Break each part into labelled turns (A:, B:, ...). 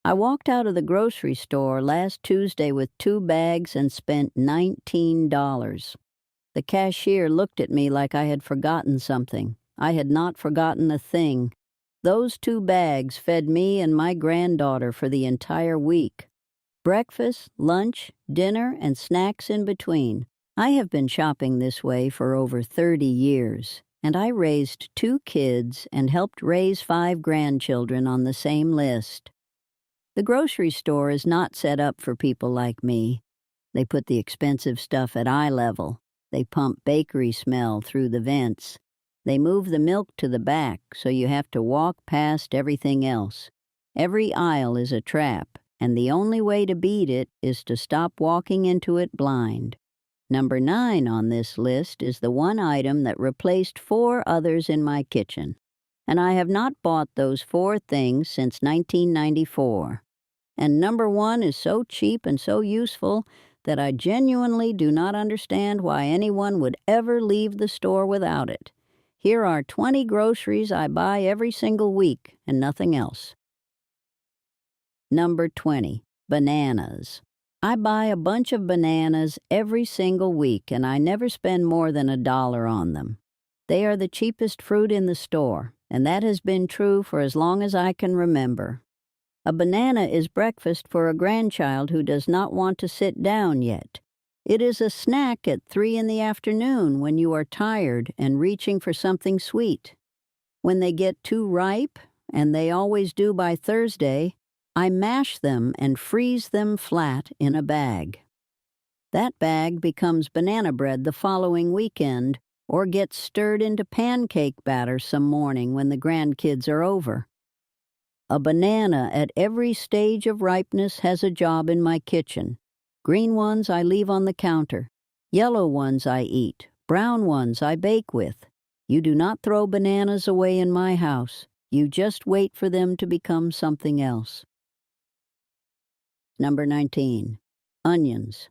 A: I walked out of the grocery store last Tuesday with 2 bags and spent $19. The cashier looked at me like I had forgotten something. I had not forgotten a thing. Those 2 bags fed me and my granddaughter for the entire week. Breakfast, lunch, dinner, and snacks in between. I have been shopping this way for over 30 years, and I raised 2 kids and helped raise 5 grandchildren on the same list. The grocery store is not set up for people like me. They put the expensive stuff at eye level. They pump bakery smell through the vents. They move the milk to the back, so you have to walk past everything else. Every aisle is a trap, and the only way to beat it is to stop walking into it blind. Number 9 on this list is the one item that replaced 4 others in my kitchen, and I have not bought those 4 things since 1994. And number 1 is so cheap and so useful that I genuinely do not understand why anyone would ever leave the store without it. Here are 20 groceries I buy every single week and nothing else. Number 20, bananas. I buy a bunch of bananas every single week, and I never spend more than $1 on them. They are the cheapest fruit in the store, and that has been true for as long as I can remember. A banana is breakfast for a grandchild who does not want to sit down yet. It is a snack at 3 in the afternoon when you are tired and reaching for something sweet. When they get too ripe, and they always do by Thursday, I mash them and freeze them flat in a bag. That bag becomes banana bread the following weekend, or gets stirred into pancake batter some morning when the grandkids are over. A banana at every stage of ripeness has a job in my kitchen. Green ones I leave on the counter. Yellow ones I eat. Brown ones I bake with. You do not throw bananas away in my house. You just wait for them to become something else. Number 19. Onions.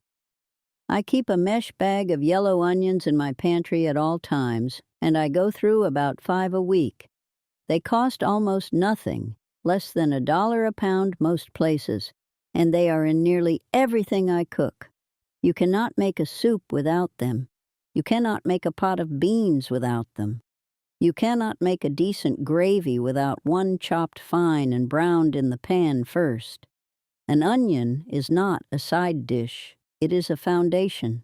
A: I keep a mesh bag of yellow onions in my pantry at all times, and I go through about 5 a week. They cost almost nothing, less than $1 a pound most places, and they are in nearly everything I cook. You cannot make a soup without them. You cannot make a pot of beans without them. You cannot make a decent gravy without one chopped fine and browned in the pan first. An onion is not a side dish. It is a foundation.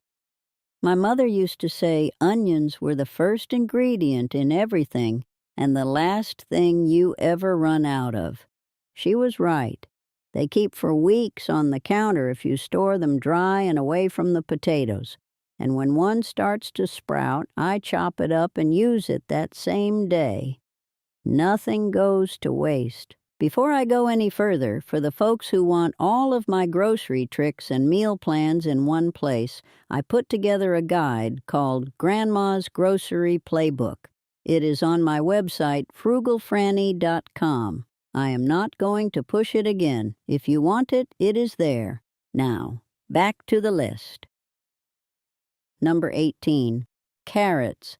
A: My mother used to say onions were the first ingredient in everything and the last thing you ever run out of. She was right. They keep for weeks on the counter if you store them dry and away from the potatoes. And when one starts to sprout, I chop it up and use it that same day. Nothing goes to waste. Before I go any further, for the folks who want all of my grocery tricks and meal plans in one place, I put together a guide called Grandma's Grocery Playbook. It is on my website, frugalfrannie.com. I am not going to push it again. If you want it, it is there. Now, back to the list. Number 18. Carrots.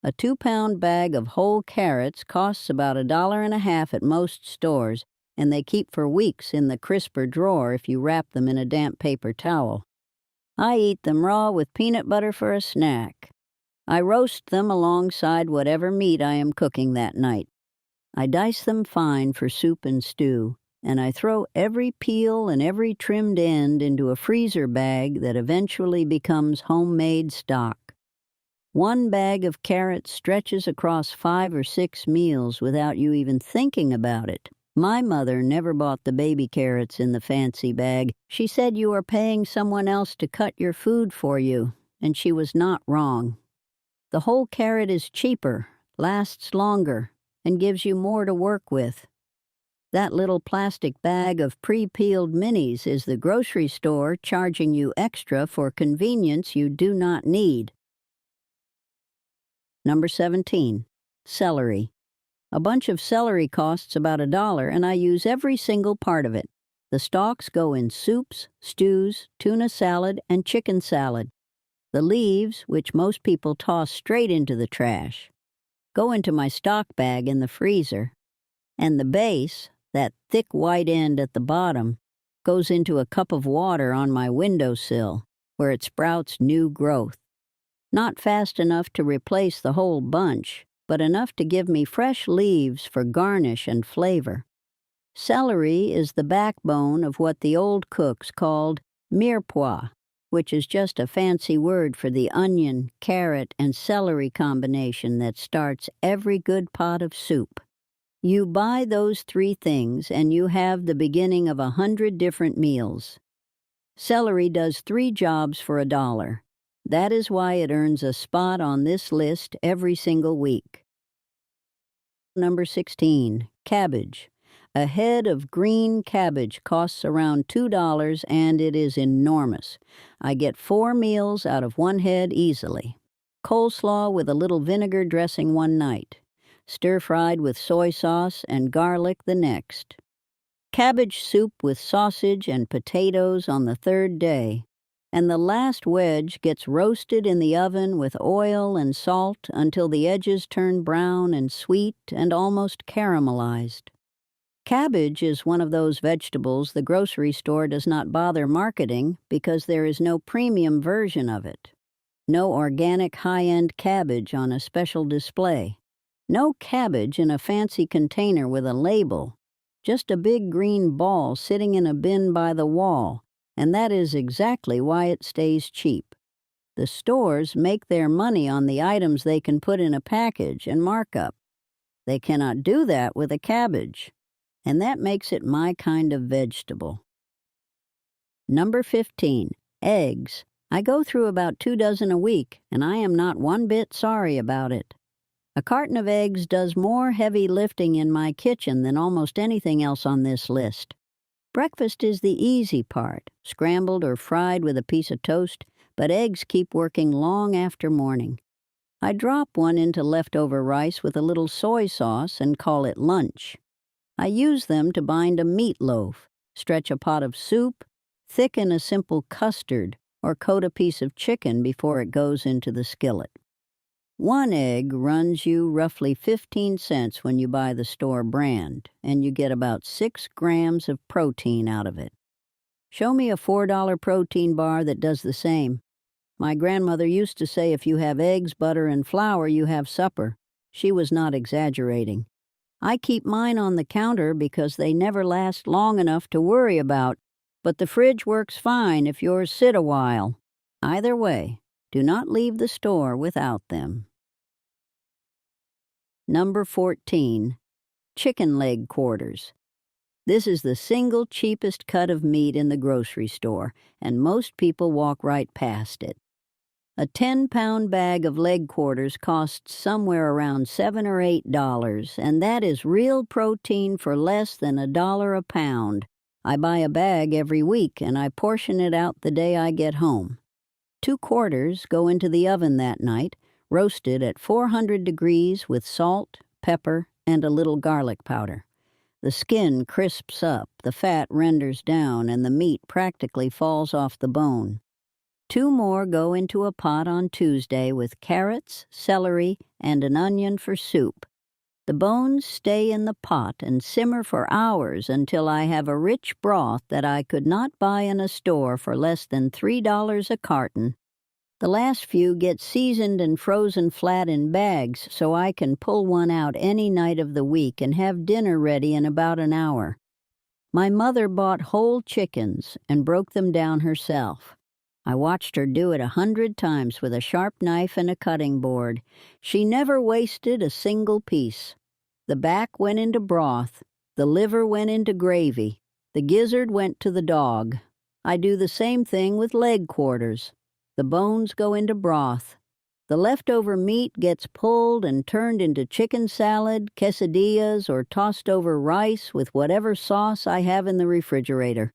A: A 2-pound bag of whole carrots costs about $1.50 at most stores, and they keep for weeks in the crisper drawer if you wrap them in a damp paper towel. I eat them raw with peanut butter for a snack. I roast them alongside whatever meat I am cooking that night. I dice them fine for soup and stew, and I throw every peel and every trimmed end into a freezer bag that eventually becomes homemade stock. 1 bag of carrots stretches across 5 or 6 meals without you even thinking about it. My mother never bought the baby carrots in the fancy bag. She said you are paying someone else to cut your food for you, and she was not wrong. The whole carrot is cheaper, lasts longer, and gives you more to work with. That little plastic bag of pre-peeled minis is the grocery store charging you extra for convenience you do not need. Number 17. Celery. A bunch of celery costs about $1, and I use every single part of it. The stalks go in soups, stews, tuna salad, and chicken salad. The leaves, which most people toss straight into the trash, go into my stock bag in the freezer. And the base, That thick white end at the bottom goes into a cup of water on my windowsill, where it sprouts new growth. Not fast enough to replace the whole bunch, but enough to give me fresh leaves for garnish and flavor. Celery is the backbone of what the old cooks called mirepoix, which is just a fancy word for the onion, carrot, and celery combination that starts every good pot of soup. You buy those three things and you have the beginning of 100 different meals. Celery does 3 jobs for $1. That is why it earns a spot on this list every single week. Number 16, cabbage. A head of green cabbage costs around $2 and it is enormous. I get 4 meals out of 1 head easily. Coleslaw with a little vinegar dressing one night. Stir-fried with soy sauce and garlic the next. Cabbage soup with sausage and potatoes on the 3rd day. And the last wedge gets roasted in the oven with oil and salt until the edges turn brown and sweet and almost caramelized. Cabbage is one of those vegetables the grocery store does not bother marketing because there is no premium version of it. No organic high-end cabbage on a special display. No cabbage in a fancy container with a label. Just a big green ball sitting in a bin by the wall, and that is exactly why it stays cheap. The stores make their money on the items they can put in a package and mark up. They cannot do that with a cabbage, and that makes it my kind of vegetable. Number 15, eggs. I go through about 2 dozen a week, and I am not one bit sorry about it. A carton of eggs does more heavy lifting in my kitchen than almost anything else on this list. Breakfast is the easy part, scrambled or fried with a piece of toast, but eggs keep working long after morning. I drop one into leftover rice with a little soy sauce and call it lunch. I use them to bind a meatloaf, stretch a pot of soup, thicken a simple custard, or coat a piece of chicken before it goes into the skillet. 1 egg runs you roughly 15 cents when you buy the store brand, and you get about 6 grams of protein out of it. Show me a $4 protein bar that does the same. My grandmother used to say if you have eggs, butter, and flour, you have supper. She was not exaggerating. I keep mine on the counter because they never last long enough to worry about, but the fridge works fine if yours sit a while. Either way, do not leave the store without them. Number 14, chicken leg quarters. This is the single cheapest cut of meat in the grocery store, and most people walk right past it. A 10-pound bag of leg quarters costs somewhere around $7 or $8, and that is real protein for less than $1 a pound. I buy a bag every week, and I portion it out the day I get home. 2 quarters go into the oven that night, roasted at 400 degrees with salt, pepper, and a little garlic powder. The skin crisps up, the fat renders down, and the meat practically falls off the bone. 2 more go into a pot on Tuesday with carrots, celery, and an onion for soup. The bones stay in the pot and simmer for hours until I have a rich broth that I could not buy in a store for less than $3 a carton. The last few get seasoned and frozen flat in bags so I can pull one out any night of the week and have dinner ready in about an hour. My mother bought whole chickens and broke them down herself. I watched her do it 100 times with a sharp knife and a cutting board. She never wasted a single piece. The back went into broth. The liver went into gravy. The gizzard went to the dog. I do the same thing with leg quarters. The bones go into broth. The leftover meat gets pulled and turned into chicken salad, quesadillas, or tossed over rice with whatever sauce I have in the refrigerator.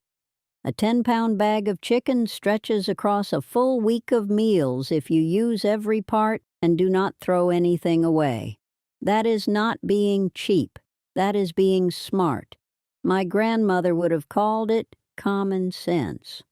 A: A 10-pound bag of chicken stretches across a full week of meals if you use every part and do not throw anything away. That is not being cheap. That is being smart. My grandmother would have called it common sense.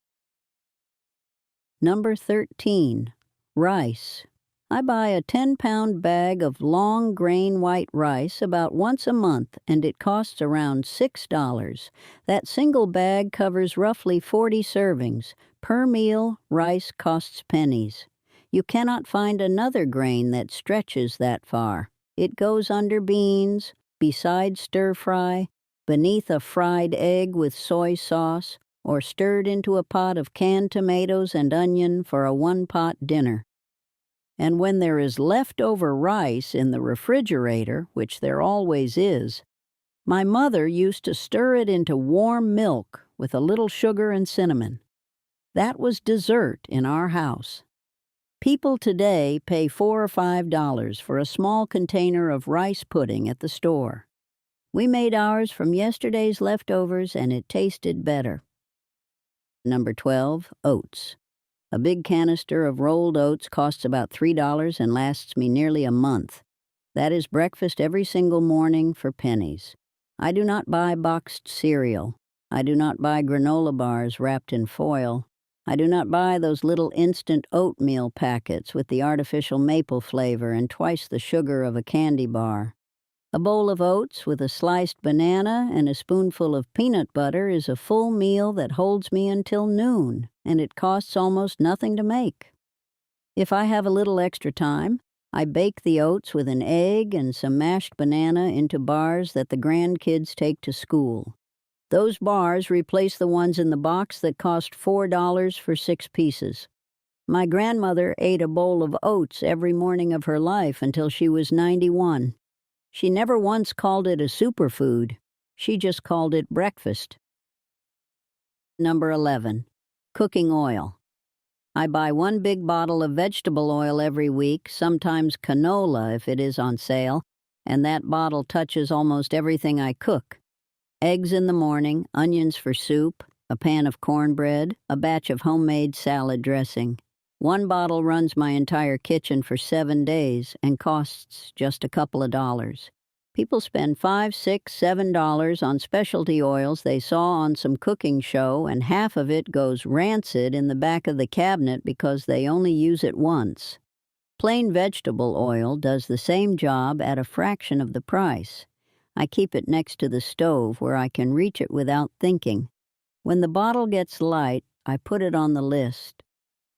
A: Number 13, rice. I buy a 10-pound bag of long grain white rice about once a month, and it costs around $6. That single bag covers roughly 40 servings. Per meal, rice costs pennies. You cannot find another grain that stretches that far. It goes under beans, beside stir-fry, beneath a fried egg with soy sauce, or stirred into a pot of canned tomatoes and onion for a one-pot dinner. And when there is leftover rice in the refrigerator, which there always is, my mother used to stir it into warm milk with a little sugar and cinnamon. That was dessert in our house. People today pay $4 or $5 for a small container of rice pudding at the store. We made ours from yesterday's leftovers, and it tasted better. Number 12, oats. A big canister of rolled oats costs about $3 and lasts me nearly a month. That is breakfast every single morning for pennies. I do not buy boxed cereal. I do not buy granola bars wrapped in foil. I do not buy those little instant oatmeal packets with the artificial maple flavor and twice the sugar of a candy bar. A bowl of oats with a sliced banana and a spoonful of peanut butter is a full meal that holds me until noon, and it costs almost nothing to make. If I have a little extra time, I bake the oats with an egg and some mashed banana into bars that the grandkids take to school. Those bars replace the ones in the box that cost $4 for 6 pieces. My grandmother ate a bowl of oats every morning of her life until she was 91. She never once called it a superfood. She just called it breakfast. Number 11, cooking oil. I buy 1 big bottle of vegetable oil every week, sometimes canola if it is on sale, and that bottle touches almost everything I cook. Eggs in the morning, onions for soup, a pan of cornbread, a batch of homemade salad dressing. 1 bottle runs my entire kitchen for 7 days and costs just a couple of dollars. People spend $5, $6, $7 on specialty oils they saw on some cooking show, and half of it goes rancid in the back of the cabinet because they only use it once. Plain vegetable oil does the same job at a fraction of the price. I keep it next to the stove where I can reach it without thinking. When the bottle gets light, I put it on the list.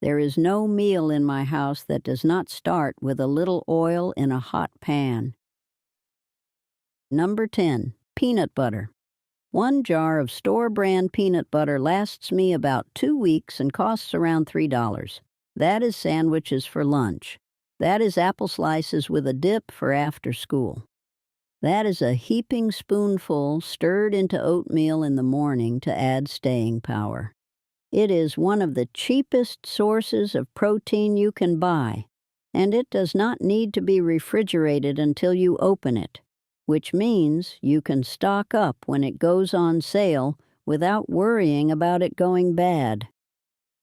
A: There is no meal in my house that does not start with a little oil in a hot pan. Number 10, peanut butter. 1 jar of store-brand peanut butter lasts me about 2 weeks and costs around $3. That is sandwiches for lunch. That is apple slices with a dip for after school. That is a heaping spoonful stirred into oatmeal in the morning to add staying power. It is one of the cheapest sources of protein you can buy, and it does not need to be refrigerated until you open it, which means you can stock up when it goes on sale without worrying about it going bad.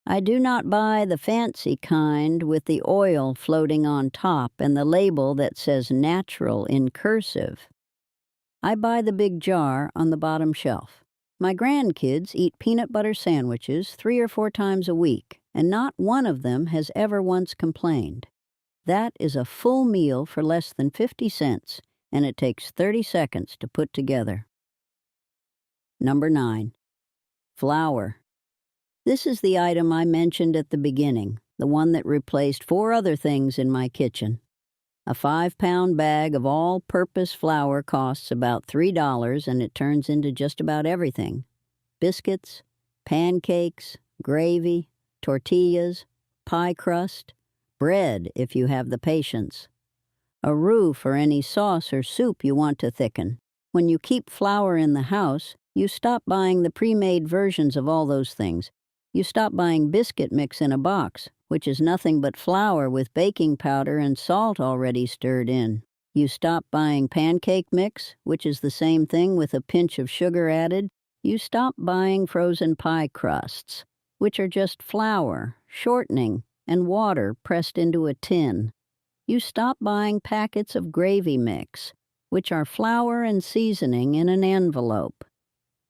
A: I do not buy the fancy kind with the oil floating on top and the label that says natural in cursive. I buy the big jar on the bottom shelf. My grandkids eat peanut butter sandwiches 3 or 4 times a week, and not one of them has ever once complained. That is a full meal for less than 50 cents, and it takes 30 seconds to put together. Number 9, flour. This is the item I mentioned at the beginning, the one that replaced 4 other things in my kitchen. A 5-pound bag of all-purpose flour costs about $3, and it turns into just about everything. Biscuits, pancakes, gravy, tortillas, pie crust, bread if you have the patience, a roux for any sauce or soup you want to thicken. When you keep flour in the house, you stop buying the pre-made versions of all those things. You stop buying biscuit mix in a box, which is nothing but flour with baking powder and salt already stirred in. You stop buying pancake mix, which is the same thing with a pinch of sugar added. You stop buying frozen pie crusts, which are just flour, shortening, and water pressed into a tin. You stop buying packets of gravy mix, which are flour and seasoning in an envelope.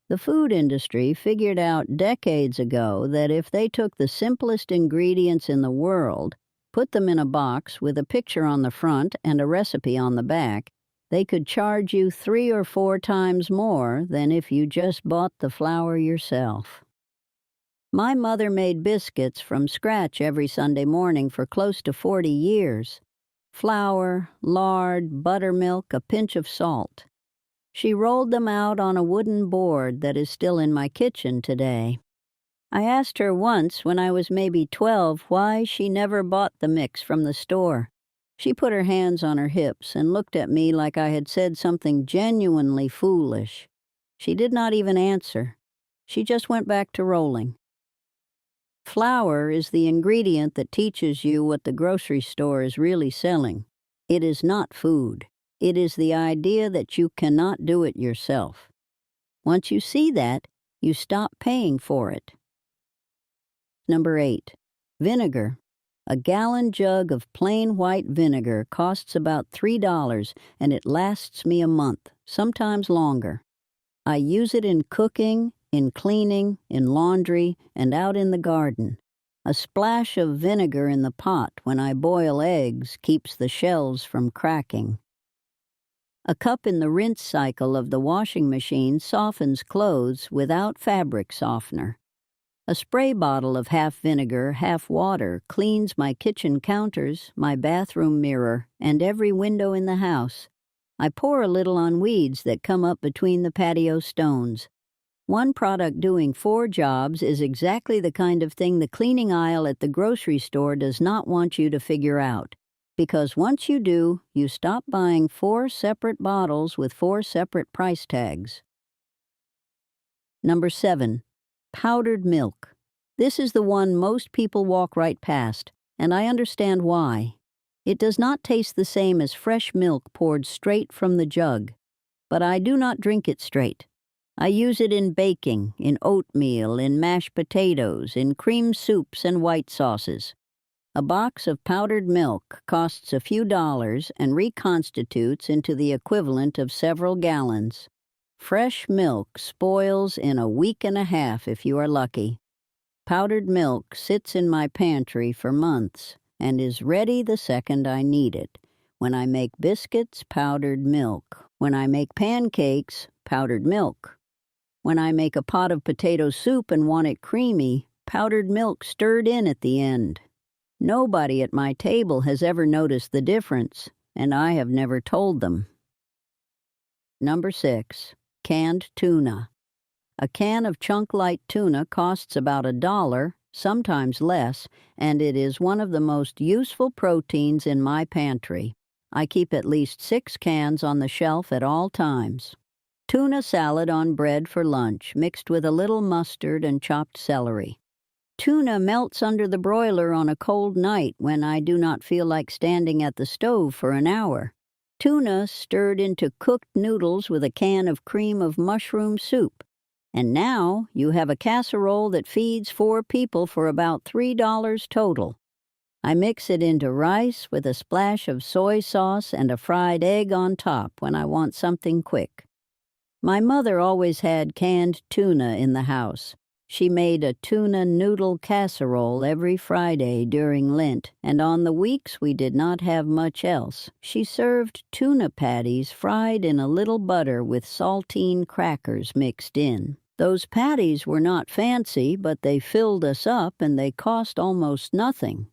A: The food industry figured out decades ago that if they took the simplest ingredients in the world, put them in a box with a picture on the front and a recipe on the back, they could charge you 3 or 4 times more than if you just bought the flour yourself. My mother made biscuits from scratch every Sunday morning for close to 40 years. Flour, lard, buttermilk, a pinch of salt. She rolled them out on a wooden board that is still in my kitchen today. I asked her once when I was maybe 12 why she never bought the mix from the store. She put her hands on her hips and looked at me like I had said something genuinely foolish. She did not even answer. She just went back to rolling. Flour is the ingredient that teaches you what the grocery store is really selling. It is not food. It is the idea that you cannot do it yourself. Once you see that, you stop paying for it. Number 8. Vinegar. A gallon jug of plain white vinegar costs about $3, and it lasts me a month, sometimes longer. I use it in cooking, in cleaning, in laundry, and out in the garden. A splash of vinegar in the pot when I boil eggs keeps the shells from cracking. A cup in the rinse cycle of the washing machine softens clothes without fabric softener. A spray bottle of half vinegar, half water cleans my kitchen counters, my bathroom mirror, and every window in the house. I pour a little on weeds that come up between the patio stones. One product doing 4 jobs is exactly the kind of thing the cleaning aisle at the grocery store does not want you to figure out. Because once you do, you stop buying 4 separate bottles with 4 separate price tags. Number 7. Powdered milk. This is the one most people walk right past, and I understand why. It does not taste the same as fresh milk poured straight from the jug, but I do not drink it straight. I use it in baking, in oatmeal, in mashed potatoes, in cream soups and white sauces. A box of powdered milk costs a few dollars and reconstitutes into the equivalent of several gallons. Fresh milk spoils in a week and a half if you are lucky. Powdered milk sits in my pantry for months and is ready the second I need it. When I make biscuits, powdered milk. When I make pancakes, powdered milk. When I make a pot of potato soup and want it creamy, powdered milk stirred in at the end. Nobody at my table has ever noticed the difference, and I have never told them. Number 6. Canned tuna. A can of chunk-light tuna costs about $1, sometimes less, and it is one of the most useful proteins in my pantry. I keep at least 6 cans on the shelf at all times. Tuna salad on bread for lunch, mixed with a little mustard and chopped celery. Tuna melts under the broiler on a cold night when I do not feel like standing at the stove for an hour. Tuna stirred into cooked noodles with a can of cream of mushroom soup. And now you have a casserole that feeds 4 people for about $3 total. I mix it into rice with a splash of soy sauce and a fried egg on top when I want something quick. My mother always had canned tuna in the house. She made a tuna noodle casserole every Friday during Lent, and on the weeks we did not have much else, she served tuna patties fried in a little butter with saltine crackers mixed in. Those patties were not fancy, but they filled us up and they cost almost nothing.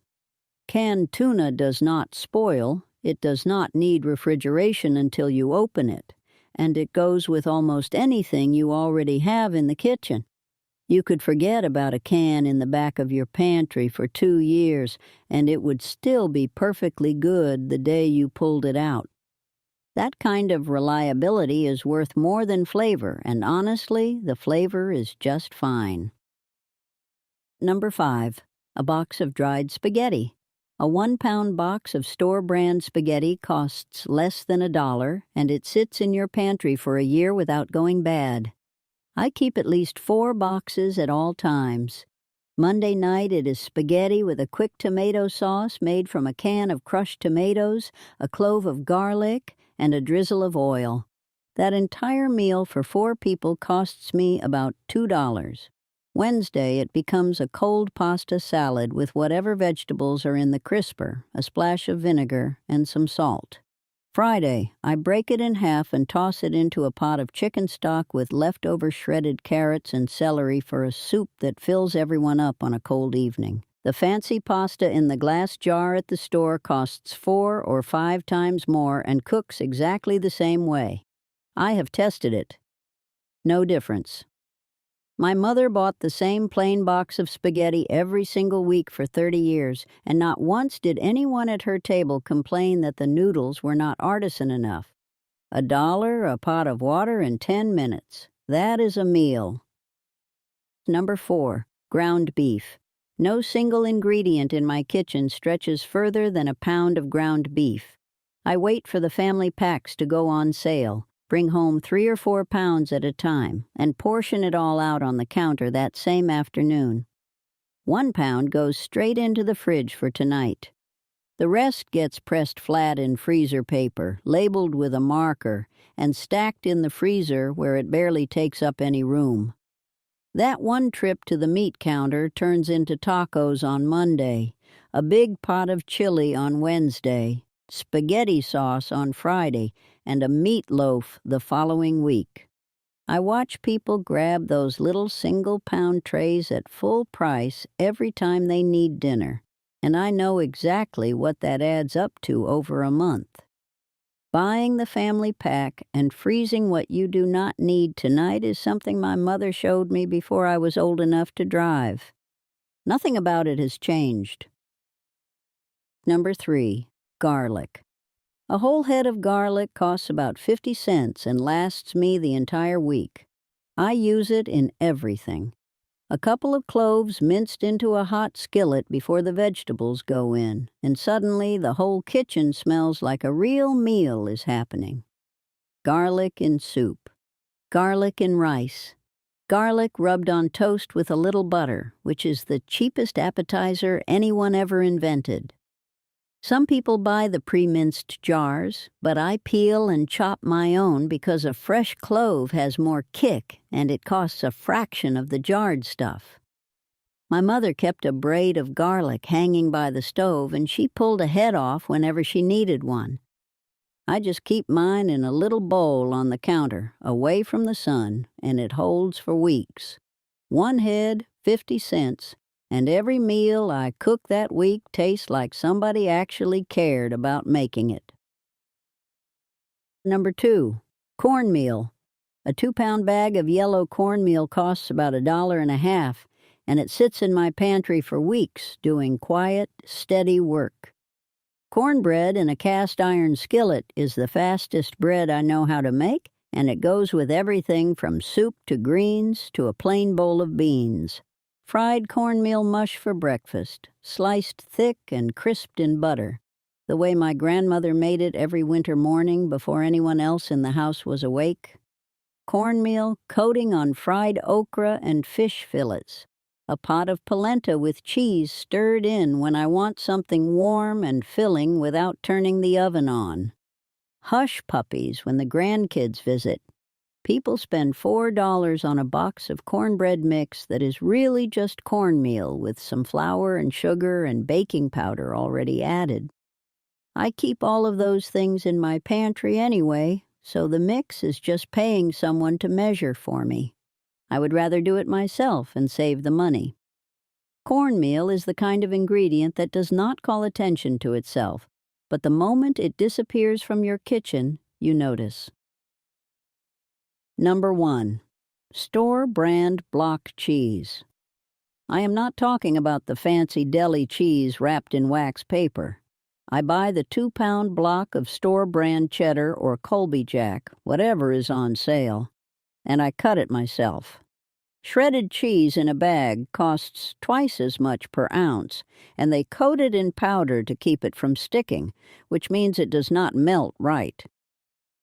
A: Canned tuna does not spoil, it does not need refrigeration until you open it, and it goes with almost anything you already have in the kitchen. You could forget about a can in the back of your pantry for 2 years, and it would still be perfectly good the day you pulled it out. That kind of reliability is worth more than flavor, and honestly, the flavor is just fine. Number 5. A box of dried spaghetti. A 1-pound box of store-brand spaghetti costs less than $1, and it sits in your pantry for a year without going bad. I keep at least 4 boxes at all times. Monday night it is spaghetti with a quick tomato sauce made from a can of crushed tomatoes, a clove of garlic, and a drizzle of oil. That entire meal for 4 people costs me about $2. Wednesday, it becomes a cold pasta salad with whatever vegetables are in the crisper, a splash of vinegar, and some salt. Friday, I break it in half and toss it into a pot of chicken stock with leftover shredded carrots and celery for a soup that fills everyone up on a cold evening. The fancy pasta in the glass jar at the store costs 4 or 5 times more and cooks exactly the same way. I have tested it. No difference. My mother bought the same plain box of spaghetti every single week for 30 years, and not once did anyone at her table complain that the noodles were not artisan enough. $1 a pot of water in 10 minutes. That is a meal. Number 4, ground beef. No single ingredient in my kitchen stretches further than a pound of ground beef. I wait for the family packs to go on sale, bring home 3 or 4 pounds at a time, and portion it all out on the counter that same afternoon. 1 pound goes straight into the fridge for tonight. The rest gets pressed flat in freezer paper, labeled with a marker, and stacked in the freezer where it barely takes up any room. That one trip to the meat counter turns into tacos on Monday, a big pot of chili on Wednesday, spaghetti sauce on Friday, and a meatloaf the following week. I watch people grab those little single-pound trays at full price every time they need dinner, and I know exactly what that adds up to over a month. Buying the family pack and freezing what you do not need tonight is something my mother showed me before I was old enough to drive. Nothing about it has changed. Number 3, garlic. A whole head of garlic costs about 50 cents and lasts me the entire week. I use it in everything. A couple of cloves minced into a hot skillet before the vegetables go in, and suddenly the whole kitchen smells like a real meal is happening. Garlic in soup. Garlic in rice. Garlic rubbed on toast with a little butter, which is the cheapest appetizer anyone ever invented. Some people buy the pre-minced jars, but I peel and chop my own because a fresh clove has more kick and it costs a fraction of the jarred stuff. My mother kept a braid of garlic hanging by the stove, and she pulled a head off whenever she needed one. I just keep mine in a little bowl on the counter, away from the sun, and it holds for weeks. 1 head, 50 cents. And every meal I cook that week tastes like somebody actually cared about making it. Number 2, cornmeal. A 2-pound bag of yellow cornmeal costs about $1.50, and it sits in my pantry for weeks doing quiet, steady work. Cornbread in a cast iron skillet is the fastest bread I know how to make, and it goes with everything from soup to greens to a plain bowl of beans. Fried cornmeal mush for breakfast, sliced thick and crisped in butter, the way my grandmother made it every winter morning before anyone else in the house was awake. Cornmeal coating on fried okra and fish fillets. A pot of polenta with cheese stirred in when I want something warm and filling without turning the oven on. Hush puppies when the grandkids visit. People spend $4 on a box of cornbread mix that is really just cornmeal with some flour and sugar and baking powder already added. I keep all of those things in my pantry anyway, so the mix is just paying someone to measure for me. I would rather do it myself and save the money. Cornmeal is the kind of ingredient that does not call attention to itself, but the moment it disappears from your kitchen, you notice. Number 1, store brand block cheese. I am not talking about the fancy deli cheese wrapped in wax paper. I buy the 2-pound block of store brand cheddar or Colby Jack, whatever is on sale, and I cut it myself. Shredded cheese in a bag costs twice as much per ounce, and they coat it in powder to keep it from sticking, which means it does not melt right.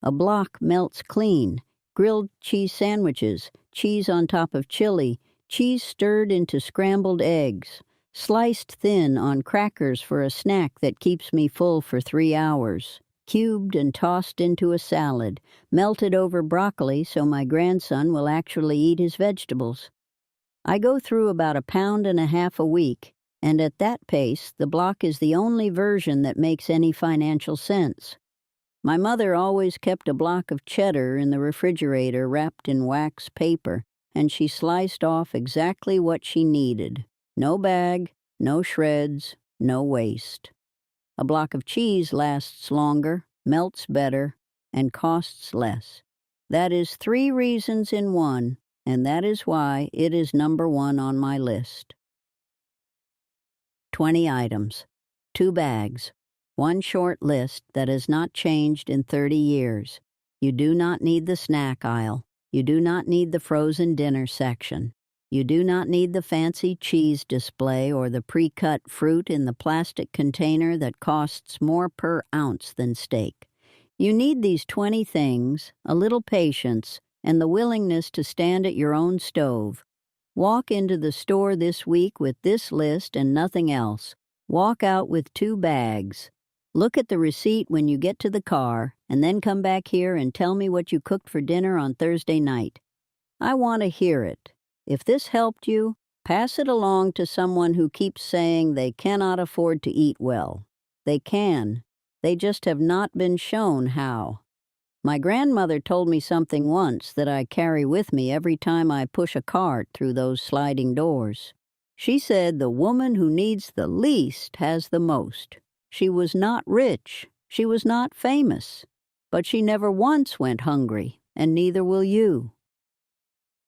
A: A block melts clean. Grilled cheese sandwiches, cheese on top of chili, cheese stirred into scrambled eggs, sliced thin on crackers for a snack that keeps me full for 3 hours, cubed and tossed into a salad, melted over broccoli so my grandson will actually eat his vegetables. I go through about 1.5 pounds a week, and at that pace, the block is the only version that makes any financial sense. My mother always kept a block of cheddar in the refrigerator wrapped in wax paper, and she sliced off exactly what she needed. No bag, no shreds, no waste. A block of cheese lasts longer, melts better, and costs less. That is 3 reasons in one, and that is why it is number 1 on my list. 20 items, 2 bags, 1 short list that has not changed in 30 years. You do not need the snack aisle. You do not need the frozen dinner section. You do not need the fancy cheese display or the pre-cut fruit in the plastic container that costs more per ounce than steak. You need these 20 things, a little patience, and the willingness to stand at your own stove. Walk into the store this week with this list and nothing else. Walk out with 2 bags. Look at the receipt when you get to the car, and then come back here and tell me what you cooked for dinner on Thursday night. I want to hear it. If this helped you, pass it along to someone who keeps saying they cannot afford to eat well. They can. They just have not been shown how. My grandmother told me something once that I carry with me every time I push a cart through those sliding doors. She said the woman who needs the least has the most. She was not rich. She was not famous. But she never once went hungry, and neither will you.